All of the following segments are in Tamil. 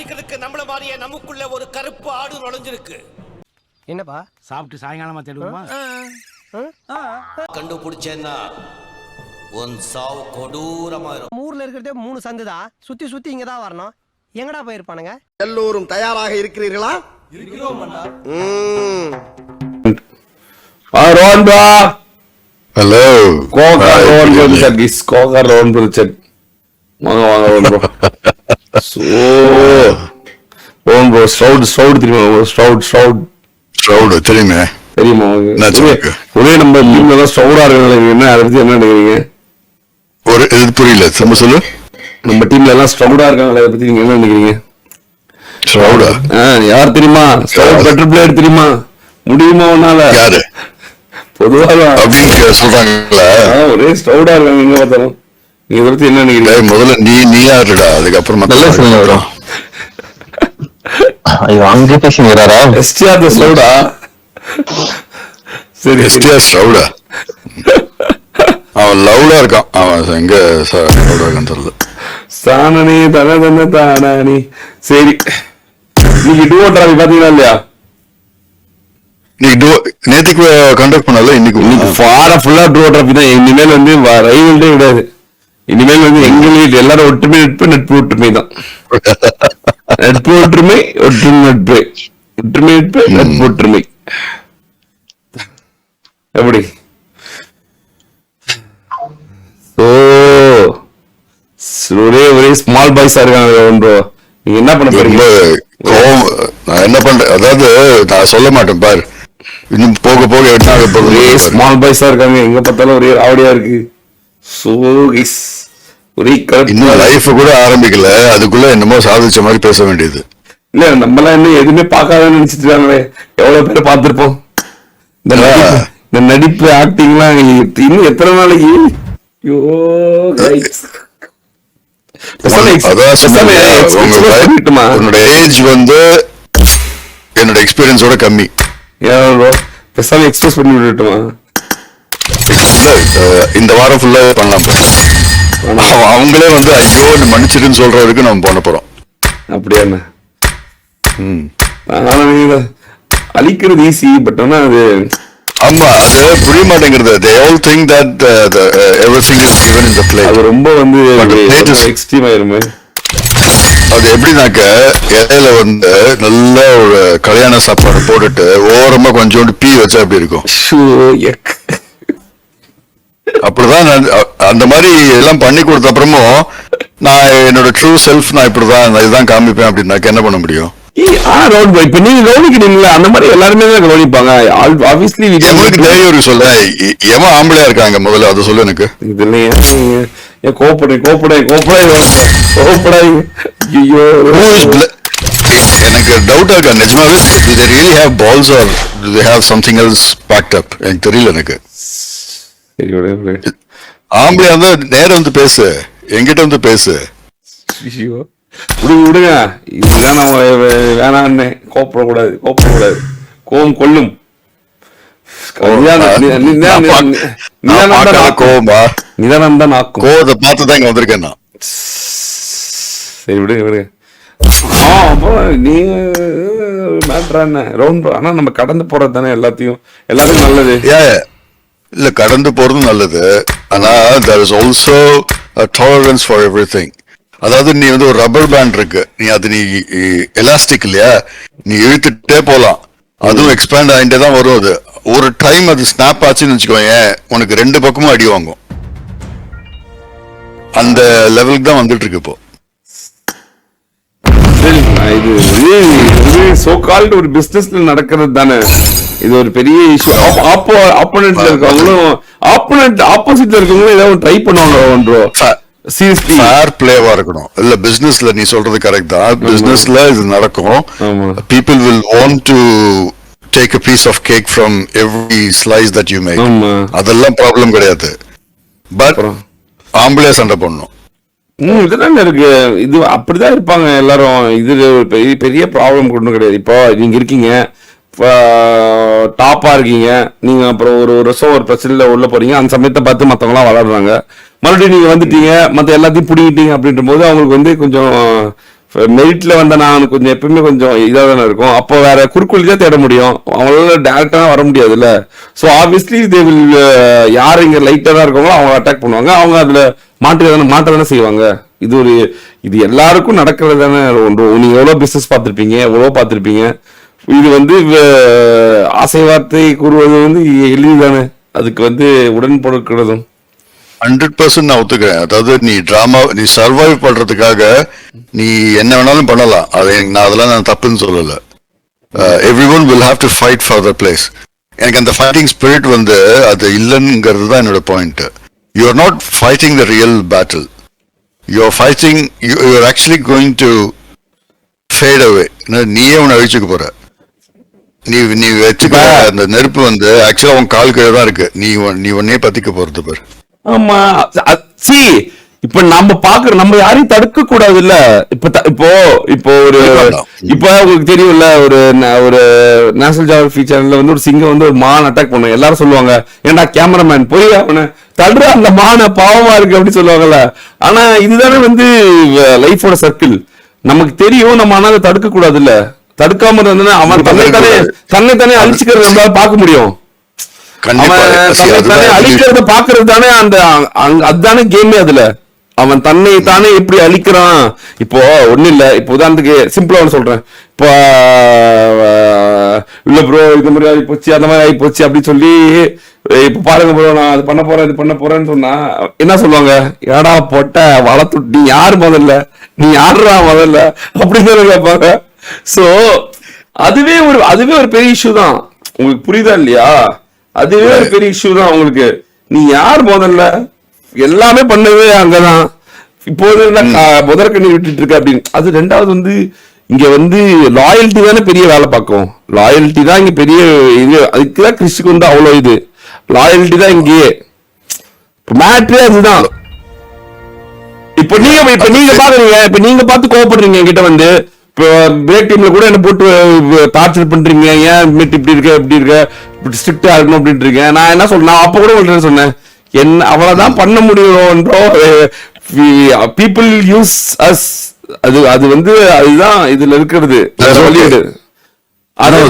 அழிக்கிறதுக்கு நம்மள மாதிரியே நமக்குள்ள ஒரு கருப்பு ஆடு நுழைஞ்சிருக்கு. என்னப்பா சாப்பிட்டு சாயங்காலமா தேடுவோமா? கண்டுபிடிச்சேன்னா உன் சாவு கொடூரமா இருக்கும். ஊர்ல இருக்கிறதே 3 சந்துதா, சுத்தி சுத்தி இங்கதான் வரணும். எங்கடா போயிருப்பானுங்க? எல்லோரும் தயாராக இருக்கிறீர்களா? ஹலோ தெரியுமே தெரியுமா? ஒரே நம்ம டீம்ல தான் ஸ்ட்ரவுடா இருக்காங்க. என்ன அதை பத்தி என்ன நினைக்கிறீங்க? ஒரு இது புரியல, நம்ம சொல்லு. நம்ம டீம்ல எல்லாம் ஸ்ட்ரவுடா இருக்காங்களே, அதை பத்தி நீங்க என்ன நினைக்கிறீங்க? ஸ்ட்ரவுடா யார் தெரியுமா? ஸ்ட்ரவுட் பெட்டர் பிளேயர் தெரியுமா? முடியுமா உன்னால? யாரு பொதுவாக அப்படின்னு சொல்றாங்களா? ஒரே ஸ்ட்ரவுடா இருக்காங்க எங்க பார்த்தாலும். நீங்க இதை பத்தி என்ன நினைக்கிறீங்க? முதல்ல நீ யாருடா, அதுக்கப்புறம் அங்கே பேசுகிறாரா? எஸ்டிஆர் ஸ்ட்ரவுடா. சரி, எஸ்டிஆர் ஸ்ட்ரவுடா. அவன் லவ்லா இருக்கான். அவன் எங்க இருக்கான்னு தெரியல. சாணனி தன தானி. சரி, நீங்க டூ டிராவி பாத்தீங்களா இல்லையா? நீ நேத்துக்கு கண்டக்ட் பண்ணல, இன்னைக்கு ஃபுல்லா டூ டிராவி தான். இனிமேல் வந்து ரைவல்டே கிடையாது. இனிமேல் வந்து எங்க எல்லாரும் ஒற்றுமை நட்பு ஒற்றுமை தான். நட்பு ஒற்றுமை நட்பு ஒற்றுமை நட்பு ஒற்றுமை. எப்படி? ஒரே ஸ்மால் பாய்ஸா இருக்காங்க. நீங்க என்ன பண்ண போறீங்க? நான் என்ன பண்றேன், அதாவது நான் சொல்ல மாட்டேன் பாரு. இன்னும் போக போக ஒரே ஸ்மால் பாய்ஸா இருக்காங்க. எங்க பார்த்தாலும் ஒரே ஆவடியா இருக்கு. இன்னும் லைஃப் கூட ஆரம்பிக்கல, அதுக்குள்ள என்னமோ சாதிச்ச மாதிரி பேச வேண்டியது. இல்ல, நம்ம எல்லாம் இன்னும் எதுவுமே பார்க்காதன்னு நினைச்சிட்டு இருக்காங்களே. எவ்வளவு பேரை பார்த்திருப்போம். இந்த நடிப்பு ஆக்டிங் எல்லாம் இன்னும் எத்தனை நாளைக்கு? உன்னோட ஏஜ் வந்து என்னோட எக்ஸ்பீரியன்ஸோட கம்மி. பெருசாக எக்ஸ்பிரஸ் பண்ணி விட்டுட்டுமா? இந்த வாரம் ஃபுல்லா பண்ணலாம். அவங்களே வந்து ஐயோ மன்னிச்சிருன்னு சொல்றதுக்கு நம்ம போன போறோம். அப்படியா? அழிக்கிறது ஈஸி, பட் ஆனா அது ஆமா, அது புரிய மாட்டேங்கிறது. They all think that everything is given in the plate. அது ரொம்ப வந்து எக்ஸ்ட்ரீம் ஆயிருமே. அது எப்படின்னாக்க, இலையில வந்து நல்ல ஒரு கல்யாண சாப்பாடு போட்டுட்டு ஓரமா கொஞ்சோண்டு பீ வச்சா அப்படி இருக்கும். அப்படிதான் அந்த மாதிரி எல்லாம் பண்ணி கொடுத்த அப்புறமும் நான் என்னோட ட்ரூ செல்ஃப் நான் இப்படிதான் இதுதான் காமிப்பேன் அப்படின்னாக்க என்ன பண்ண முடியும்? இப்ப நீங்க கவனிக்கிறீங்களா? அந்த மாதிரி எல்லாருமே தான் கவனிப்பாங்க. ஆப்வியஸ்லி தெரியும். சொல்ல எவன் ஆம்பளையா இருக்காங்க முதல்ல அதை சொல்லு எனக்கு. எனக்கு டவுட்டா இருக்கா நிஜமாவே. Do they really have balls or do they have something else packed up? எனக்கு தெரியல. எனக்கு ஆம்பளையா இருந்தா நேரம் வந்து பேசு, என்கிட்ட வந்து பேசு. விடுங்க, இதுதான் வேணான்னு. கோப்படக்கூடாது, கோபம் கொல்லும். நிதானம் தான் நாக்கும். கோவத்தை பார்த்துதான் இங்க வந்திருக்கேன் நான். சரி, விடுங்க. நீங்க மேட்ரான ரவுண்ட். ஆனா நம்ம கடந்து போறது தானே எல்லாத்துக்கும் நல்லது. இல்ல, கடந்து போறதும் நல்லது. ஆனா there is also a tolerance for everything. அதாவது நீ வந்து ஒரு ரப்பர் பேண்ட் இருக்கு, நீ எலாஸ்டிக் இல்லையா, நீ இழுத்துட்டே போலாம். அதுவும் எக்ஸ்பேண்ட் ஆகிட்டே தான் வரும். அது ஒரு டைம் அது ஸ்னாப் ஆச்சுன்னு வச்சுக்கோங்க, உனக்கு 2 பக்கமும் அடி வாங்கும். அந்த லெவலுக்கு தான் வந்துட்டு இருக்கு இப்போ. இது சோ கால்ட் ஒரு பிசினஸ்ல நடக்கிறது தானே. இது ஒரு பெரிய இஷ்யூ. ஆப்போனன்ட்ல இருக்கவங்களும் ஆப்போசிட்ல இருக்கவங்களும் ஏதாவது ட்ரை பண்ணுவாங்க. சீரியஸ்லி ஃபேர் பிளேவா இருக்கணும். இல்ல, பிசினஸ்ல நீ சொல்றது கரெக்ட் தான். பிசினஸ்ல இது நடக்கும். People will want to take a piece of cake from every slice that you make. அதெல்லாம் ப்ராப்ளம் கிடையாது. பட் ஆம்பளையா சண்டை பண்ணணும். இதுதான் இருக்கு. இது அப்படிதான் இருப்பாங்க எல்லாரும். இது பெரிய ப்ராப்ளம் ஒன்றும் கிடையாது. இப்போ நீங்க இருக்கீங்க, டாப்பா இருக்கீங்க, நீங்க அப்புறம் ஒரு வருஷம் ஒரு பிரச்சனையில உள்ள போறீங்க. அந்த சமயத்தை பார்த்து மத்தவங்க எல்லாம் வளர்றாங்க. மறுபடியும் நீங்க வந்துட்டீங்க, மத்த எல்லாத்தையும் பிடிக்கிட்டீங்க அப்படின்ற போது அவங்களுக்கு வந்து கொஞ்சம் மெரிட்ல வந்த நான் கொஞ்சம் எப்பவுமே கொஞ்சம் இதாக தானே இருக்கும். அப்போ வேற குறுக்குவழி தான் தேட முடியும், அவங்களால டேரக்டா வர முடியாதுல்ல. ஸோ ஆப்வியஸ்லி தே வில் யார் இங்க லைட்டா தான் இருக்காங்களோ அவங்க அட்டாக் பண்ணுவாங்க, அவங்க அதுல மாற்ற தானே செய்வாங்க. இது எல்லாருக்கும் நடக்கிறது தானே ஒன்று. நீங்க எவ்வளவு பிசினஸ் பார்த்திருப்பீங்க, எவ்வளவு பார்த்திருப்பீங்க. இது வந்து ஆசை வார்த்தை கூறுவது வந்து எளிது தானே, அதுக்கு உடன்படுக்கிறதும் 100% நான் ஒத்துக்கிறேன். அதாவது நீ சர்வைவ் பண்றதுக்காக நீ என்ன வேணாலும் பண்ணலாம், அதெல்லாம் நான் தப்புன்னு சொல்லல. Everyone will have to fight for the place. எனக்கு அந்த ஃபைட்டிங் ஸ்பிரிட் அது இல்லைங்கிறது தான் என்னோட point. You are not fighting the real battle, you are fighting, you are actually going to fat அவே. நீயே உன்னை அழிச்சுக்க போற. நீ வச்சுக்க அந்த நெருப்பு ஆக்சுவலா உன் கால் கீழே தான் இருக்கு, நீ உன்னையே பத்திக்க போறது பாரு. ஆமா, இப்ப நம்ம யாரையும் தடுக்க கூடாது இல்ல. இப்போ உங்களுக்கு தெரியும்ல, ஒரு நேஷனல் ஜியோகிராஃபி சேனல்ல ஒரு சிங்கம் ஒரு மான் அட்டாக் பண்ணும். எல்லாரும் சொல்லுவாங்க, ஏன்டா கேமராமேன் போய் அவனை தடுற, அந்த மான பாவமா இருக்கு அப்படி சொல்லுவாங்கல்ல. ஆனா இதுதானே லைஃபோட சர்க்கிள். நமக்கு தெரியும், நம்ம ஆனா அதை தடுக்க கூடாது இல்ல. தடுக்காம இருந்தா அவன் தன்னை அழிச்சுக்கிறது நம்மளால பார்க்க முடியும். அழிக்கிறத பாக்குறது தானே அதுதானே கேமே. அதுல அவன் தன்னை தானே எப்படி அழிக்கிறான். இப்போ ஒண்ணு இல்ல, இப்போ உதாரணத்துக்கு சிம்பிளா ஒண்ணு சொல்றேன். இப்போ இல்ல ப்ரோ இது மாதிரி ஆகி போச்சு, அந்த மாதிரி ஆகி போச்சு அப்படின்னு சொல்லி இப்ப பாருங்க ப்ரோ நான் அது பண்ண போறேன், இது பண்ண போறேன்னு சொன்னா என்ன சொல்லுவாங்க, ஏடா போட்ட வளர்த்து நீ யாரு முதல்ல, நீ யாருடா முதல்ல அப்படின்னு கேட்பாங்க. சோ அதுவே ஒரு பெரிய இஷ்யூ தான். உங்களுக்கு புரியுதா இல்லையா? அதுவே ஒரு பெரிய இஷ்யூ தான் உங்களுக்கு. நீ யார் முதல்ல, எல்லாமே பண்ணவே அங்கதான். இப்போ முதற்கண்ணி விட்டுட்டு இருக்க அப்படின்னு. அது ரெண்டாவது இங்க லாயல்ட்டி தானே பெரிய வேலை பார்க்கும். லாயல்ட்டி தான் இங்க பெரிய இது. அதுக்குதான் கிறிஸ்துக்கு அவ்வளவு இது லாயல்ட்டி தான் இங்கேயே மேட்ரே. அதுதான் இப்ப நீங்க பாக்குறீங்க, இப்ப நீங்க பார்த்து கோவப்படுறீங்க என்கிட்ட இப்போ பிரேக் டீம்ல கூட என்ன போட்டு டார்ச்சர் பண்றீங்க, ஏன் இப்படி இருக்க இப்படி இருக்க ஸ்ட்ரிக்டா இருக்கணும் அப்படின்ட்டு இருக்கேன். நான் என்ன சொல்றேன், அப்ப கூட உங்களுக்கு சொன்னேன், என்ன அவ்வளவுதான் பண்ண முடியும். பீப்புள் யூஸ் அஸ், அது அதுதான் இதுல இருக்கிறது.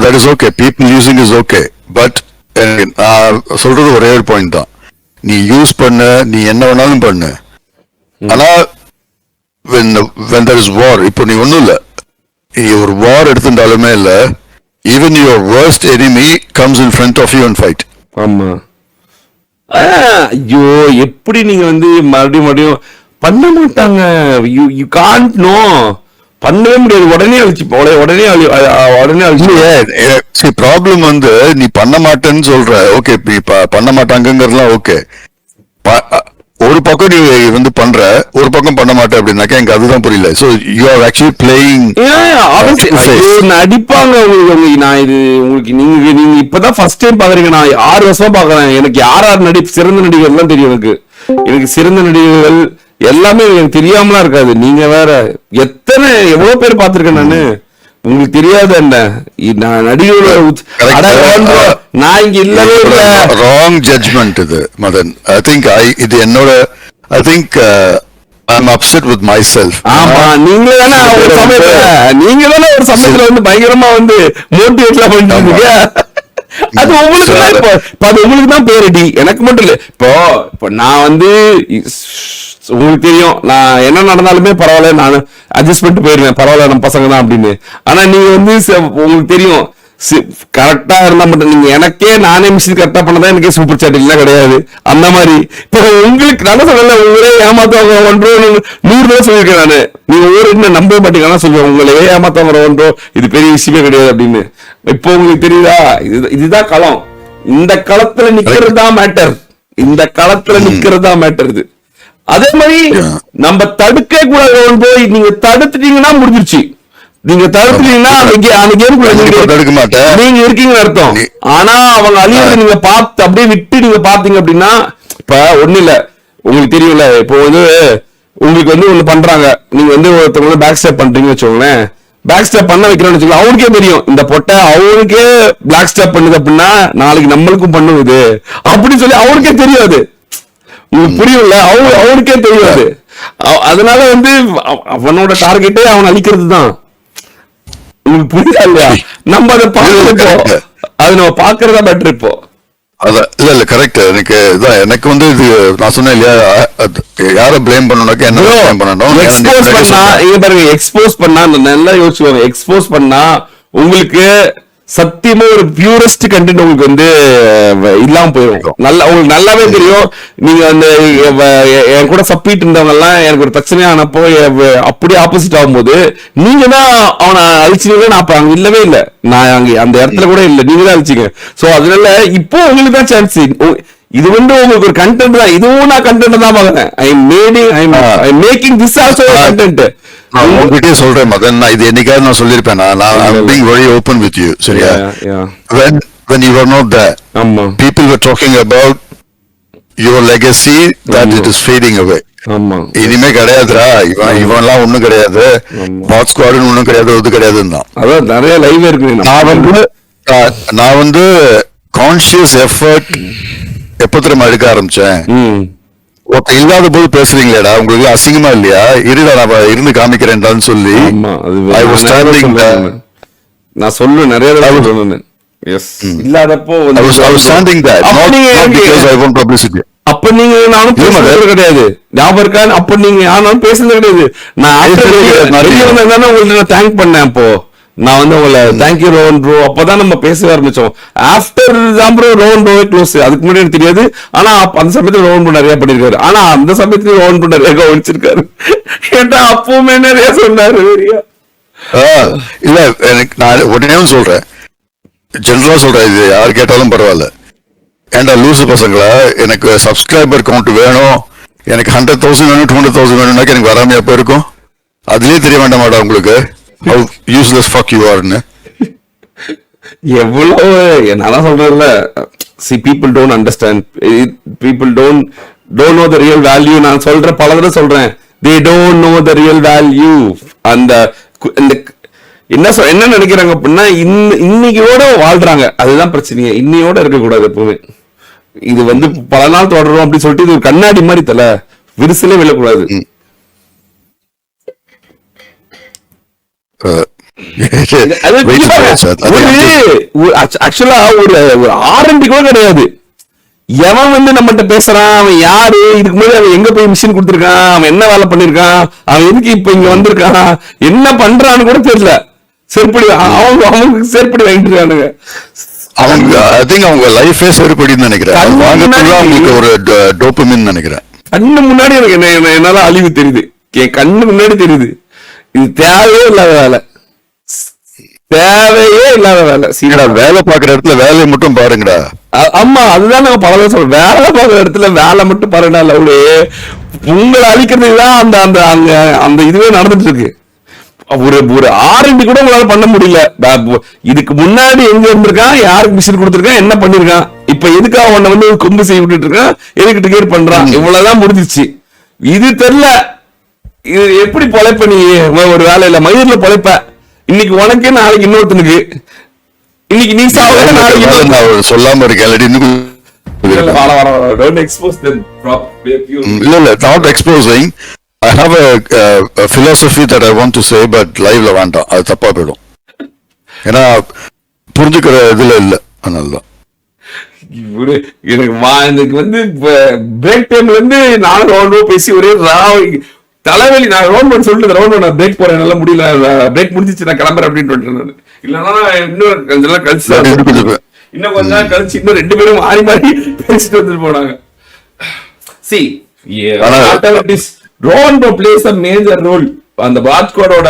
that is okay, people using is okay, but சொல்றது ஒரே ஒரு பாயிண்ட் தான். நீ யூஸ் பண்ண, நீ என்ன வேணாலும் பண்ணு, ஆனா when there is war, இப்போ நீ ஒண்ணும் இல்ல, நீ ஒரு வார் எடுத்துட்டாலுமே இல்ல, even your worst enemy comes in front of you and fight. ஆமா, ஐயோ எப்படி நீங்க மறுபடியும் பண்ண மாட்டாங்க. you can't know, பண்ணவே முடியாது. உடனே அழிச்சு ப்ராப்ளம் நீ பண்ண மாட்டேன்னு சொல்ற. ஓகே, பண்ண மாட்டாங்கிறதுலாம் ஓகே. ஒரு பக்கம் நீ பண்ற, ஒரு பக்கம் பண்ண மாட்டேன் அப்படின்னாக்கா எனக்கு அதுதான் புரியல. So you are actually playing. நடிப்பாங்க உங்களுக்கு. நான் இது உங்களுக்கு நீங்க இப்பதான் ஃபர்ஸ்ட் டைம் பாக்குறீங்க. நான் 6 வருஷமா பாக்குறேன். எனக்கு யார் சிறந்த நடிகர்கள் எல்லாம் தெரியும். எனக்கு சிறந்த நடிகர்கள் எல்லாமே எனக்கு தெரியாமலாம் இருக்காது. நீங்க வேற எவ்வளவு பேர் பாத்திருக்கேன் நானு. உங்களுக்கு தெரியாத என்ன, நான் நடிகர் நான் இங்க இல்லவே இல்ல. ராங் ஜட்ஜ்மெண்ட் இது மதன். ஐ திங்க் இது என்னோட I'm upset with myself. ஆமா, நீங்க தானே ஒரு சமயத்துல பயங்கரமா மோட்டிவேட்லாம் பண்ணிட்டு. அது உங்களுக்கு தான், இப்போ அது உங்களுக்கு தான் பேரடி, எனக்கு மட்டும் இல்ல. இப்போ நான் உங்களுக்கு தெரியும், நான் என்ன நடந்தாலுமே பரவாயில்ல, நான் அட்ஜஸ்ட் பண்ணிட்டு போயிருவேன், பரவாயில்ல நம்ம பசங்க தான் அப்படின்னு. ஆனா நீங்க உங்களுக்கு தெரியும் கரெக்டா இருந்தா மட்டும், நீங்க எனக்கே நானே மிஷின் கரெக்டா பண்ணதான் எனக்கே சூப்பர் சாட் இல்ல கிடையாது. அந்த மாதிரி இப்போ உங்களுக்கு நல்ல சொல்லல, உங்களே ஏமாத்தவங்க 100 ரூபா சொல்லியிருக்கேன் நானு. நீங்க ஊருக்கு நம்பவே மாட்டீங்கன்னா சொல்லுவேன், உங்களே ஏமாத்தவங்க 1 ரூபா, இது பெரிய விஷயமே கிடையாது அப்படின்னு. இப்போ உங்களுக்கு தெரியுதா, இதுதான் களம். இந்த களத்துல நிக்கிறதா மேட்டர், இந்த களத்துல நிக்கிறதா மேட்டர். இது அதே மாதிரி நம்ம தடுக்க கூடாது. போய் நீங்க தடுத்துட்டீங்கன்னா முடிஞ்சிருச்சு. நீங்க தடுத்துட்டீங்கன்னா தடுக்க மாட்டேன், நீங்க இருக்கீங்கன்னு அர்த்தம். ஆனா அவங்க அழியறத நீங்க பார்த்து அப்படியே விட்டு நீங்க பாத்தீங்க அப்படின்னா, இப்ப ஒண்ணு இல்ல, உங்களுக்கு தெரியும்ல, இப்போ உங்களுக்கு ஒண்ணு பண்றாங்க, நீங்க ஒருத்தவங்க பேக் ஸ்டெப் பண்றீங்கன்னு வச்சுக்கோங்களேன். பேக் ஸ்டெப் பண்ண வைக்கிறோம்னு வச்சுக்கோங்க, அவனுக்கே தெரியும் இந்த பொட்டை அவனுக்கே பிளாக் ஸ்டெப் பண்ணுது அப்படின்னா நாளைக்கு நம்மளுக்கும் பண்ணுவது அப்படின்னு சொல்லி அவருக்கே தெரியாது. உங்களுக்கு புரியும்ல, அவருக்கே தெரியாது. அதனால வந்து அவனோட டார்கெட்டே அவன் அழிக்கிறது தான். உங்களுக்கு புரியுதா இல்லையா? நம்ம அதை பார்க்கறப்போ அது நம்ம பாக்குறதா பெட்டர். இப்போ அதான் இல்ல கரெக்ட். எனக்கு வந்து இது நான் சொன்னேன் இல்லையா, யார பிளேம் பண்ணணும்னாக்க என்ன பிளேம் பண்ணணும். எக்ஸ்போஸ் பண்ணா இங்க பாருங்க, எக்ஸ்போஸ் பண்ணா நல்லா யோசிச்சுவாங்க. எக்ஸ்போஸ் பண்ணா உங்களுக்கு சத்தியமா ஒரு பியூரஸ்ட் கண்டென்ட் உங்களுக்கு வந்து இல்லாம போயிடும். நல்லா உங்களுக்கு நல்லாவே தெரியும். நீங்க அந்த என் கூட சப்பிட்டு இருந்தவங்க எல்லாம் எனக்கு ஒரு பிரச்சனையானப்போ அப்படியே ஆப்போசிட் ஆகும்போது நீங்க தான் அவனை அழிச்சீங்க. நான் அப்ப அங்க இல்லவே இல்லை, நான் அங்க அந்த இடத்துல கூட இல்லை, நீங்க தான் அழிச்சீங்க. சோ அதனால இப்போ உங்களுக்கு தான் சான்ஸ். இது வந்து உங்களுக்கு ஒரு கண்டென்ட் தான். இதுவும் நான் கண்டென்ட் தான் பாக்குறேன். ஐ மேக்கிங் திஸ் ஆல்சோ கண்டென்ட். நான் உங்ககிட்டயே சொல்றேன் மதன், நான் இது என்னைக்காவது நான் சொல்லிருப்பேன். நான் being very open with you. சரியா? When you were not there, people were talking about your legacy that it is fading away. இனிமே கிடையாதுடா, இவன்லாம் ஒண்ணும் கிடையாது, பாட் ஸ்குவாட் ஒண்ணும் கிடையாது, அது கிடையாதுன்னு. அதான் நிறைய லைவ் இருக்கு. நான் வந்து கான்சியஸ் எஃபர்ட் எப்ப திரும்ப எடுக்க ஆரம்பிச்சேன். ஒருத்த இல்லாத போது பேசுறீங்களேடா, உங்களுக்கு அசிங்கமா இல்லையா? இருடா நான் இருந்து காமிக்கிறேன்டான்னு சொல்லி நான் சொல்லுவேன் நிறைய சொன்னேன். இல்லாதப்போ அப்ப நீங்க நானும் பேசுறது கிடையாது, ஞாபகம் இருக்கா? அப்ப நீங்க யாரும் பேசுறது கிடையாது. நான் உங்களுக்கு தேங்க் பண்ணேன். அப்போ நான் வந்து உங்களை தேங்க்யூ ரோஹன் ப்ரோ, அப்பதான் நம்ம பேச ஆரம்பிச்சோம். ஆஃப்டர் தான் ப்ரோ ரோஹன் ப்ரோவே க்ளோஸ். அதுக்கு முன்னாடி எனக்கு தெரியாது. ஆனா அந்த சமயத்துல ரோஹன் ப்ரோ நிறைய பண்ணிருக்காரு. ஆனா அந்த சமயத்துல ரோஹன் ப்ரோ நிறைய கவனிச்சிருக்காரு. ஏன்டா அப்பவுமே நிறைய சொன்னாரு. இல்ல எனக்கு நான் உடனே சொல்றேன், ஜெனரலா சொல்றேன், இது யாரு கேட்டாலும் பரவாயில்ல. ஏன்டா லூசு பசங்களா, எனக்கு சப்ஸ்கிரைபர் கவுண்ட் வேணும், எனக்கு 100,000 வேணும், 200,000 வேணும்னாக்க எனக்கு வராமையா போயிருக்கும். அதுலயே தெரிய வேண்டாமாடா உங்களுக்கு how useless fuck you are ன்னு? எவ்வளவு நான் சொல்றேன்ல, see people don't understand, people don't know the real value. நான் சொல்றேன், பல தடவை சொல்றேன், they don't know the real value. அந்த என்ன நினைக்கிறாங்க அப்படின்னா இன்னைக்கோட வாழ்றாங்க, அதுதான் பிரச்சனையே. இன்னையோட இருக்க கூடாது எப்பவுமே. இது வந்து பல நாள் தொடரும் அப்படின்னு சொல்லிட்டு இது ஒரு கண்ணாடி மாதிரி தல விரிசலே விழக்கூடாது. ஆக்சுவலா ஒரு ஆரம்பி கூட கிடையாது. எவன் வந்து நம்மகிட்ட பேசுறான், அவன் யாரு, இதுக்கு முன்னாடி அவன் எங்க போய் மிஷின் கொடுத்திருக்கான், அவன் என்ன வேலை பண்ணிருக்கான், அவன் எதுக்கு இப்ப இங்க வந்திருக்கான், என்ன பண்றான்னு கூட தெரியல. செருப்படி அவங்க செருப்படி வாங்கிட்டு இருக்கானுங்க. அவங்க ஐ திங்க் அவங்க லைஃபே செருப்படின்னு நினைக்கிறேன். அவங்களுக்கு ஒரு டோபமின் நினைக்கிறேன். கண்ணு முன்னாடி எனக்கு என்னால அழிவு தெரியுது, என் கண்ணு முன்னாடி தெரியுது. இது தேவையே இல்லாத வேலை, தேவையே இல்லாத வேலை. சீடா வேலை பாக்குற இடத்துல வேலையை மட்டும் பாருங்கடா. ஆமா, அதுதான் நாங்க பல சொல்றோம், வேலை பாக்குற இடத்துல வேலை மட்டும் பாருங்கடா. லவ்லி உங்களை அழிக்கிறதுக்கு தான் அந்த அந்த அங்க அந்த இதுவே நடந்துட்டு இருக்கு. ஒரு ஆரம்பி கூட உங்களால பண்ண முடியல. இதுக்கு முன்னாடி எங்க இருந்திருக்கான், யாருக்கு மிஷின் கொடுத்திருக்கான், என்ன பண்ணிருக்கான், இப்ப எதுக்காக உன்னை வந்து கொம்பு செய்ய விட்டுட்டு இருக்கான், எதுக்கு டிக்கெட் பண்றான், இவ்வளவுதான் முடிஞ்சிச்சு. இது தெரியல. இது எப்படி பொழைப்ப நீ? ஒரு வேலை இல்ல மயிர்ல பொழைப்ப. இன்னைக்கு உனக்கு, நாளைக்கு இன்னொருத்தனுக்கு. இன்னைக்கு நீ சாவ, நாளைக்கு சொல்லாம இருக்கேன். இல்ல not exposing. I have a philosophy that I want to say, but liveல வேண்டாம், அது தப்பா போயிடும். ஏன்னா புரிஞ்சுக்கிற இதுல இல்ல, அதனாலதான். எனக்கு வந்து பிரேக் டைம்ல இருந்து நானும் ரோன் பேசி ஒரே தலைவலி. நான் ரோன் சொல்லிட்டு ரோன் நான் பிரேக் போறேன், நல்லா முடியல, பிரேக் முடிஞ்சிச்சு, நான் கிளம்புறேன் அப்படின்னு. இல்லன்னா இன்னும் கொஞ்ச நாள் கழிச்சு, இன்னும் கொஞ்ச நாள் கழிச்சு இன்னும் 2 பேரும் மாறி மாறி பேசிட்டு வந்துட்டு போனாங்க. See, Ron place a major role. அந்த பாட்ஸ்குவாடோட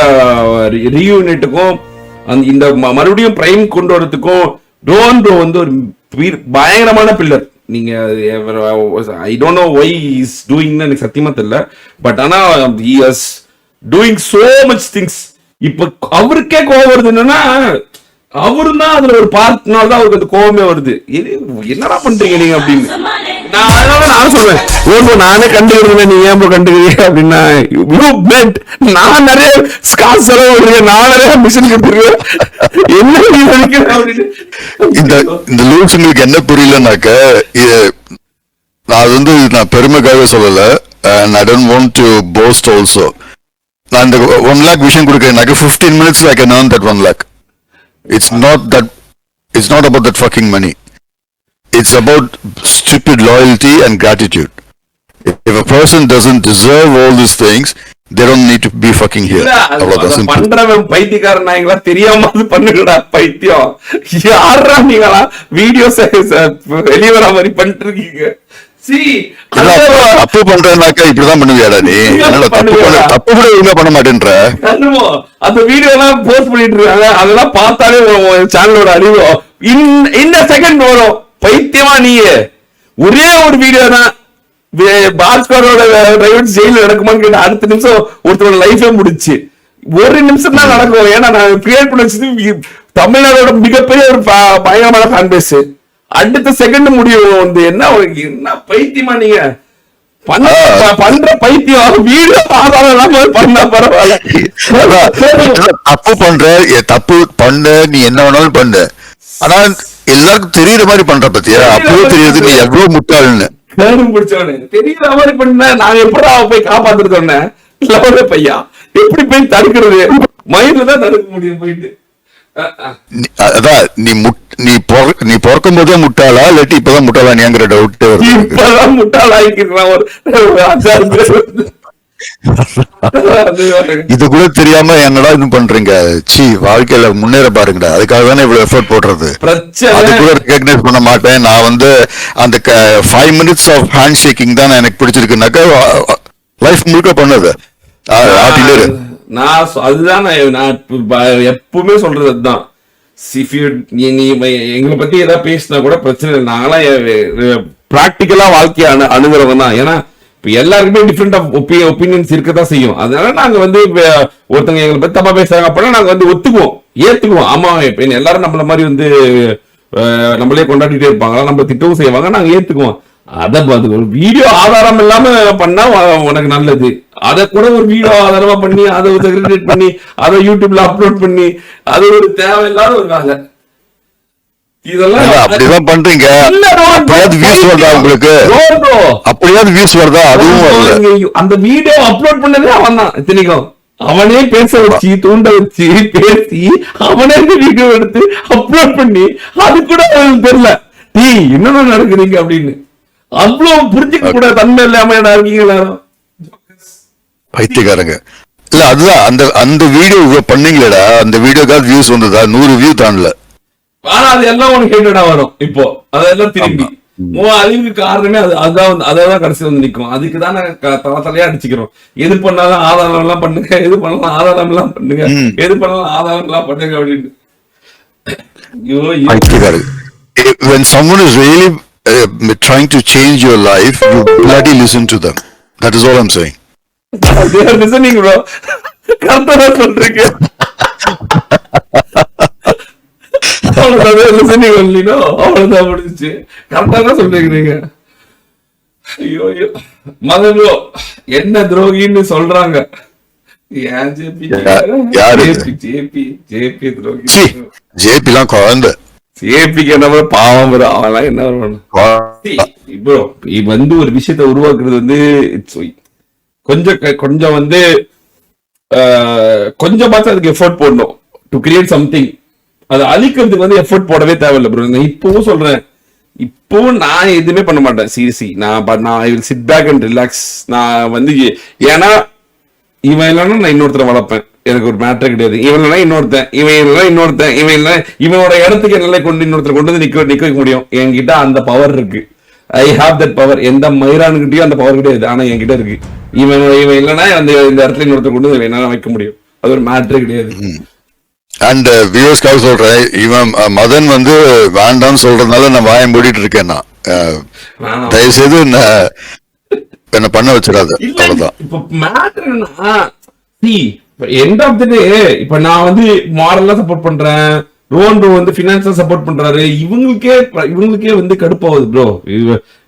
ரீயூனிட்டுக்கும் இந்த மறுபடியும் பிரைம் கொண்டு வரதுக்கும் ரோன் வந்து ஒரு பயங்கரமான பில்லர். நீங்க I don't know why is டூயிங்னு எனக்கு சத்தியமா தெரியல. பட் ஆனா he is doing so much things. இப்ப அவருக்கே கோவம் வருது. என்னன்னா அவரு தான் அதுல ஒரு பார்ட்னால தான் அவருக்கு அந்த கோவமே வருது. என்னடா பண்றீங்க நீங்க அப்படின்னு. நான் சொல்றேன், நானே கண்டுக்கிறேன், நீ ஏன் கண்டுக்கிறீங்க அப்படின்னா, நான் நிறைய காசு செலவு பண்ணுறேன், நான் நிறைய மிஷின் கொடுத்துருக்கேன், இந்த லூக்ஸ் உங்களுக்கு என்ன புரியலனாக்க, நான் பெருமைக்காக சொல்லல, and I don't want to boast also. நான் இந்த 1 lakh விஷயம் கொடுக்கிறேன் 15 minutes I can earn that 1 lakh. It's not about that fucking money. It's about stupid loyalty and gratitude. If a person doesn't deserve all these things, they don't need to be fucking here. பண்றவன் பைத்தியக்காரன் நாய்களா தெரியாம பண்ணுங்கடா பைத்தியம். யாரா நீங்களா வீடியோஸ் வெளிய வர மாதிரி பண்ணிட்டு இருக்கீங்க. தப்பு பண்றேன்னாக்கா இப்படிதான் பண்ணுவியாடா நீ? தப்பு கூட ஒழுங்கா பண்ண மாட்டேன்ற. அந்த வீடியோ எல்லாம் போஸ்ட் பண்ணிட்டு இருக்காங்க, அதெல்லாம் பார்த்தாலே சேனலோட அழிவு இந்த செகண்ட் வரும். பைத்தியமா நீயே? ஒரே ஒரு வீடியோ தான் பாஸ்கரோட டிரைவர் ஜெயில நடக்குமான்னு கேட்ட அடுத்த நிமிஷம் ஒருத்தரோட லைஃபே முடிச்சு. ஒரு நிமிஷம் தான் நடக்கும். ஏன்னா நான் கிரியேட் பண்ண வச்சது தமிழ்நாடோட மிகப்பெரிய ஒரு பயங்கரமான ஃபேன் பேஸ். அடுத்த செகண்ட் முடியும் வந்து என்ன பைத்தியமா நீங்க பண்ற பைத்தியம்? வீடியோ ஆதாரம் பண்ணா பரவாயில்ல. தப்பு பண்ற, தப்பு பண்ண, நீ என்ன வேணாலும் பண்ணு, ஆனா எல்லாருக்கும் தெரியுற மாதிரி பண்ற பத்தியா? அப்பவே தெரியுது நீ எவ்வளவு முட்டாள்னு. பிடிச்சவனே தெரியுற மாதிரி பண்ண நாங்க எப்படா போய் காப்பாத்துறதோன்னு பையா எப்படி போய் தடுக்கிறது? மயில தான் தடுக்க முடியும் போயிட்டு. அதான் நீ பிறக்கும் போதே முட்டாளா இல்லாட்டி இப்பதான் முட்டாளா நீங்கிற டவுட். இப்பதான் முட்டாளா இது கூட தெரியாம என்னடா இது பண்றீங்க? சி, வாழ்க்கையில முன்னேற பாருங்கடா. அதுக்காக தானே இவ்வளவு எஃபர்ட் போடுறது. அது கூட ரெகக்னைஸ் பண்ண மாட்டேன். நான் வந்து அந்த 5 minutes ஆஃப் ஹேண்ட் ஷேக்கிங் தான் எனக்கு பிடிச்சிருக்குனாக்கா லைஃப் முழுக்க பண்ணது. நான் அதுதான் நான் எப்பவுமே சொல்றது அதுதான். நீ எங்களை பத்தி ஏதாவது பேசினா கூட பிரச்சனை இல்லை. நாங்களாம் பிராக்டிக்கலா வாழ்க்கைய அணுகிறவங்க தான். ஏன்னா இப்ப எல்லாருக்குமே டிஃப்ரெண்ட் ஆஃப் ஒப்பீனியன்ஸ் இருக்கதான் செய்யும். அதனால நாங்க வந்து ஒருத்தவங்க எங்களை பத்தி தப்பா பேசுறாங்க அப்படின்னா நாங்க வந்து ஒத்துக்குவோம், ஏத்துக்குவோம். ஆமா, இப்ப எல்லாரும் நம்மள மாதிரி வந்து நம்மளே கொண்டாடிட்டே இருப்பாங்க, நம்ம திட்டவும் செய்வாங்க, நாங்க ஏத்துக்குவோம். அத ஒரு வீடியோ ஆதாரம் இல்லாம பண்ணா உனக்கு நல்லது. அத கூட ஒரு வீடியோ ஆதாரமா பண்ணி அதை செக்ரிகேட் பண்ணி அதை யூடியூப்ல அப்லோட் பண்ணி அது ஒரு தேவையில்லாத ஒரு வேலை. இதெல்லாம் அப்படிதான் பண்றீங்க. வியூஸ் வருதா உங்களுக்கு? அப்படியாவது வியூஸ் வருதா? அதுவும் அந்த வீடியோ அப்லோட் பண்ணதே அவன் தான். இத்தனைக்கும் அவனே பேச வச்சு தூண்ட வச்சு பேசி அவனே வீடியோ எடுத்து அப்லோட் பண்ணி அது கூட அவனுக்கு தெரியல டீ என்னென்ன நடக்குறீங்க அப்படின்னு. அவ்வளவு புரிஞ்சுக்க கூட தன்மை இல்லாம இருக்கீங்களா பைத்தியக்காரங்க? இல்ல அதுதான் அந்த வீடியோ பண்ணீங்களா? அந்த வீடியோக்காவது வியூஸ் வந்ததா? 100 வியூ தாண்டல. ஆனா அது எல்லாம் உனக்கு ஹேட்டடா வரும். இப்போ அதெல்லாம் திரும்பி அழிவுக்கு காரணமே அதான் கடைசி வந்து நிக்கும். அதுக்குதான் தலையா அடிச்சுக்கிறோம். எது பண்ணாலும் ஆதாரம் எல்லாம் பண்ணுங்க, எது பண்ணாலும் ஆதாரம் எல்லாம் பண்ணுங்க, எது பண்ணாலும் ஆதாரம் எல்லாம் பண்ணுங்க அப்படின்னு. When someone is really trying to change your life, you bloody listen to them. That is all I'm saying. They are listening, bro. கரெக்டா சொல்றீங்க. அவ்வளவுதான் லிசனிங் ஒன்லினோ, அவ்வளவுதான் முடிஞ்சிச்சு. கரெக்டா தான் சொல்றீங்க. ஐயோ மதன் ப்ரோ என்ன துரோகின்னு சொல்றாங்க. ஏன் ஜேபி துரோகி? ஜேபி எல்லாம் குழந்தை. ஜேபிக்கு என்ன பாவம் வரும், அவெல்லாம் என்ன வரும் ப்ரோ. வந்து ஒரு விஷயத்த உருவாக்குறது வந்து கொஞ்சம் வந்து கொஞ்சமாச்சும் அதுக்கு எஃபோர்ட் போடணும். To create something. அது அழிக்கிறதுக்கு வந்து எஃபோர்ட் போடவே தேவையில்லை ப்ரோ. நான் இப்பவும் சொல்றேன், இப்பவும் நான் எதுவுமே பண்ண மாட்டேன். சீரியஸ்லி நான் I will sit back and relax. நான் வந்து ஏன்னா இவன் இல்லைன்னா நான் இன்னொருத்தரை வளர்ப்பேன். எனக்கு ஒரு மேட்டர் கிடையாது. இவன் இல்லைன்னா இன்னொருத்தன், இவன் இல்லைன்னா இன்னொருத்தன், இவன் இல்லை இவனோட இடத்துக்கு என்னால இன்னொருத்தரை கொண்டு வந்து நிக்க வைக்க முடியும். என்கிட்ட அந்த பவர் இருக்கு. I have that power. எந்த மயிரானுக்கிட்டையும் அந்த பவர் கிடையாது, ஆனா என்கிட்ட இருக்கு. இவன் இல்லைன்னா இந்த இடத்துல இன்னொருத்தர் கொண்டு வந்து என்னால வைக்க முடியும். அது ஒரு மேட்டர் கிடையாது. அண்ட் வியூவர்ஸ்க்காக சொல்றேன், இவன் மதன் வந்து வேண்டாம்னு சொல்றதுனால நான் வாயம் மூடிட்டு இருக்கேன். நான் தயவு செய்து என்ன பண்ண வச்சிடாது. அவ்வளவுதான். இப்ப மேட்டர்னா எண்ட் ஆஃப் தி டே இப்ப நான் வந்து மாரலா சப்போர்ட் பண்றேன், ரோன் வந்து பினான்சியல் சப்போர்ட் பண்றாரு. இவங்களுக்கே வந்து கடுப்பாகுது ப்ரோ.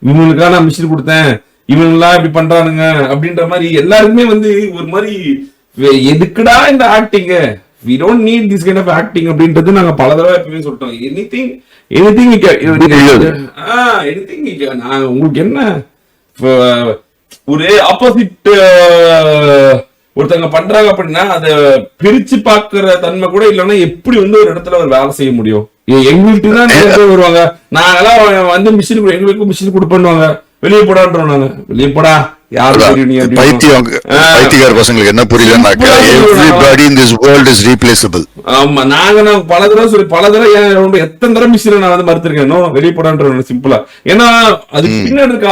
இவங்களுக்கா நான் மிஷின் கொடுத்தேன், இவங்கெல்லாம் இப்படி பண்றானுங்க அப்படின்ற மாதிரி எல்லாருக்குமே வந்து ஒரு மாதிரி எதுக்குடா இந்த acting, we don't need this kind of acting அப்படின்றது நாங்க பல தடவை எப்பவுமே சொல்லிட்டோம். anything நான் உங்களுக்கு என்ன ஒரு ஆப்போசிட் ஒருத்தங்க பண்றாங்க அப்படின்னா அதை பிரிச்சு பாக்குற தன்மை கூட இல்லைன்னா எப்படி வந்து ஒரு இடத்துல ஒரு வேலை செய்ய முடியும்? எங்களுக்கு தான் நிறைய பேர் வருவாங்க, நாங்கெல்லாம் வந்து மிஷின் எங்களுக்கு மிஷின் கொடுப்பேன்னுவாங்க, வெளியே போடான்றோம் நாங்க, வெளியே போடா யாரு பைத்தியக்கார பசங்களுக்கு என்ன புரியலன்னாக்கா everybody in this world is replaceable. ஆமா, நாங்க பல தடவை சொல்லி பல தடவை எத்தனை தடவை மிஷினை நான் வந்து மறுத்திருக்கேன், வெளியே போடான்ற சிம்பிளா. ஏன்னா அதுக்கு பின்னாடி இருக்க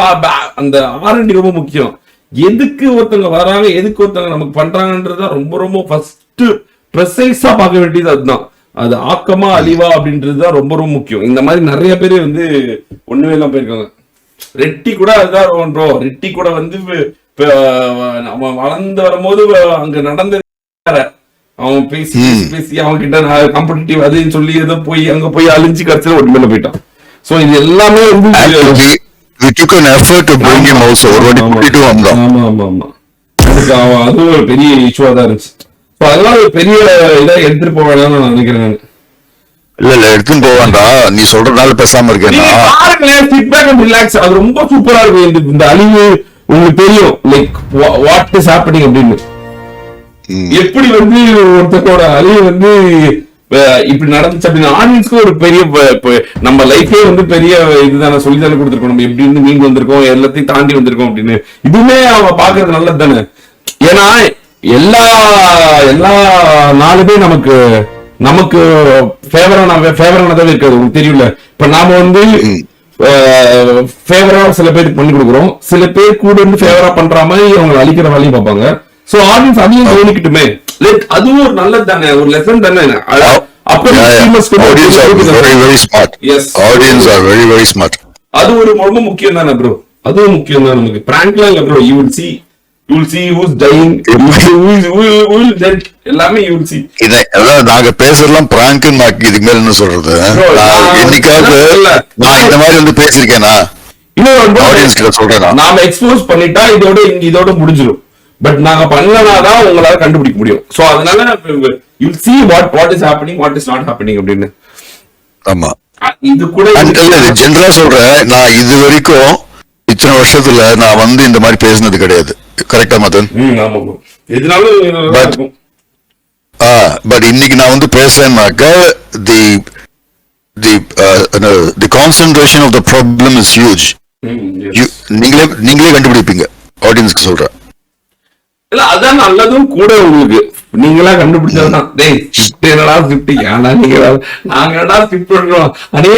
அந்த R&D ரொம்ப முக்கியம். எதுக்கு ஒருத்தவங்க வராங்க, எதுக்கு ஒருத்தவங்க நமக்கு பண்றாங்கன்றதுதான் ரொம்ப ரொம்ப ஃபர்ஸ்ட் ப்ரெசைஸா பார்க்க வேண்டியது. அதுதான், அது ஆக்கமா அழிவா அப்படின்றதுதான் ரொம்ப ரொம்ப முக்கியம். இந்த மாதிரி நிறைய பேர் வந்து ஒண்ணுமே எல்லாம் போயிருக்காங்க. ரெட்டி கூட அதுதான் ப்ரோ, ரெட்டி கூட வந்து நம்ம வளர்ந்து வரும்போது அங்க நடந்தது அவன் பேசி பேசி அவங்க கிட்ட காம்படிட்டிவ் அதுன்னு சொல்லி ஏதோ போய் அங்க போய் அழிஞ்சு கடைசியில ஒரு மேல போயிட்டான். சோ இது எல்லாமே வந்து we took an effort to bring him also. ஒரு வாட்டி கூட்டிட்டு வந்தோம். ஆமா ஆமா ஆமா, அதுவும் ஒரு பெரிய இஷ்யூவா தான் இருந்துச்சு. அதெல்லாம் ஒரு பெரிய இதா எடுத்துட்டு போக வேண்டாம்னு நான் நினைக்கிறேன். இல்ல எடுத்துன்னு போவாண்டா, நீ சொல்றதுனால பேசாம இருக்கேன். ரிலாக்ஸ், அது ரொம்ப சூப்பரா இருக்கும். இந்த அழிவு உங்களுக்கு தெரியும், லைக் வாட் இஸ் ஹேப்பனிங் அப்படின்னு, எப்படி வந்து ஒருத்தரோட அழிவு வந்து இப்படி நடந்துச்சு அப்படின்னு ஆடியன்ஸ்க்கு ஒரு பெரிய நம்ம லைஃபே வந்து பெரிய இதுதானே சொல்லிதானே கொடுத்துருக்கோம். நம்ம எப்படி இருந்து மீண்டு வந்திருக்கோம், எல்லாத்தையும் தாண்டி வந்திருக்கோம் அப்படின்னு. இதுவுமே அவங்க பாக்குறது நல்லது தானே. ஏன்னா எல்லா நாளுமே நமக்கு ஃபேவரானதாவே இருக்காது, உங்களுக்கு தெரியும்ல. இப்ப நாம வந்து ஃபேவரா சில பேருக்கு பண்ணி கொடுக்குறோம், சில பேர் கூட இருந்து ஃபேவரா பண்ற மாதிரி அவங்க அழிக்கிற வேலையும் பார்ப்பாங்க. சோ ஆடியன்ஸ் அதையும் கவனிக்கட்டுமே, லைக் அதுவும் ஒரு நல்லது தானே, ஒரு லெசன் தானே. அது ஒரு ரொம்ப முக்கியம் தானே ப்ரோ, அதுவும் முக்கியம் தான் நமக்கு. பிராங்க்லாம் இல்ல bro, you will see who's dying, who will dead, எல்லாமே you will see. நாங்க பேசுறதெல்லாம் பிராங்க். இதுக்கு மேல என்ன சொல்றது? என்னைக்காவது நான் இந்த மாதிரி வந்து பேசிருக்கேனா? ஆடியன்ஸ் கிட்ட சொல்றேன், நாம எக்ஸ்போஸ் பண்ணிட்டா இதோட முடிஞ்சிடும். பட் நாங்க பண்ணலனாதான் உங்களால கண்டுபிடிக்க முடியும். சோ அதனால you'll see what is happening, what is not happening அப்படின்னு. ஆமா, இது கூட ஜெனரலா சொல்றேன். நான் இது வரைக்கும் இத்தனை வருஷத்துல நான் வந்து இந்த மாதிரி பேசினது கிடையாது. கரெக்டா மதன்? பட் இன்னைக்கு நான் வந்து பேசுறேன்னாக்க the concentration of the problem is huge. நீங்களே கண்டுபிடிப்பீங்க, ஆடியன்ஸ்க்கு சொல்றேன். இல்ல அதான் நல்லதும் கூட. உங்களுக்கு நீங்களா கண்டுபிடிச்சதுதான். டேய் என்னடா 50 ஏன்னா நீங்க நாங்க ஸ்கிப் பண்றோம். அதே